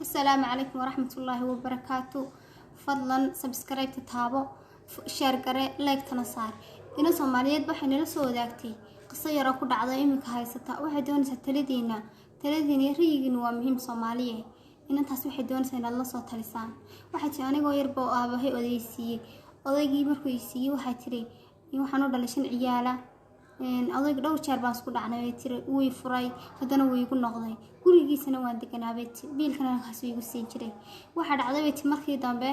السلام عليكم ورحمة الله وبركاته. فضلا سبسكرايب تتابو شير قري لايك تنصار إنا سوماليات بحين لا سو داغتي قصه yar ku dhacday imika haysata waxay doonaysaa taladiina riigin waa muhiim Soomaaliyeed inantaas waxay doonaysaa in la soo talisaan waxa tii anigoo yar baa aabahay odaysiiyay odaygii markuu siiyay waxa tiri waxaan u dhalishin ciyaala odayg dhowr jeer baan isku dhacnay tiri way furay hadana way igu noqday gurigiisana waan deganaabay biilkana kaas igu siin jiray waxa dhacday markii dambe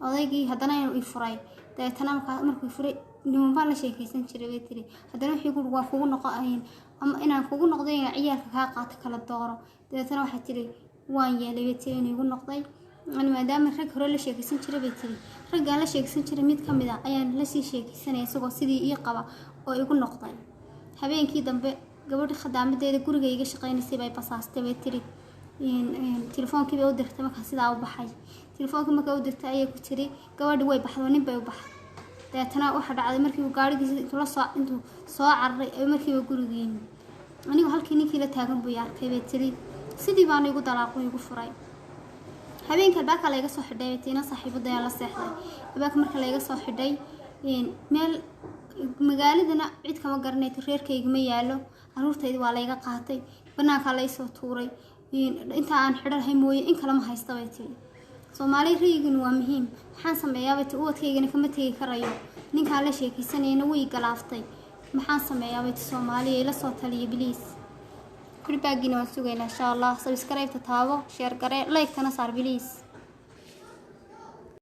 odaygii hadana uu furay deetana markuu furay niman baan la sheekaysan jiray tiri hadana wixii ku waa kugu noqonayn ama inaan kugu noqday ciyaalka ka qaato kala dooro deetana waxa tiri waan yeelay tiri inuu igu noqday أنا ما دام رج هرول الشيء كيسن شري بيتري رجع على شيء كيسن شري ميت كم ده أيان لسه شيء كيسن يسوق سيدي يقبع أو يكون نقطة حبين كي دم قبل خدامة ده يقول جاي شقين يسيب بساس تبيتري تلفون كي بيودر تما خسيد أو بحاج تلفون كي ما كودر تأيه كتري قبل دوي بحضوني بيوبح ده تنا واحد على مركب وقاري كل صاع أنتو صاع عرّي مركب ويقول جين أنا وهالكني كي لا تاجم بيار كي بيتري سيدي بانو يقول طلاق ويقول فراي habeenka baaka laga soo xidhay tina saaxiibada la seexday baaka marka laga soo xidhay meel magaaladana cid kama garanay reerkayga ma yaalo aruurtayda waa laga qaatay banaanka la soo tuuray inta aan xidhay mooye in kala ma haysto way tii Soomaali riigin waa muhiim waxaan sameeyaa wati uwadkaygana kama tagi karayo ninka la sheekaysanayna way galaaftay maxaan sameeyaa wati Soomaali la soo taliyo please كل باقي نوع سوينا إن شاء الله سبسكرايب تتابعوا شير قري لايك تنصار بليز.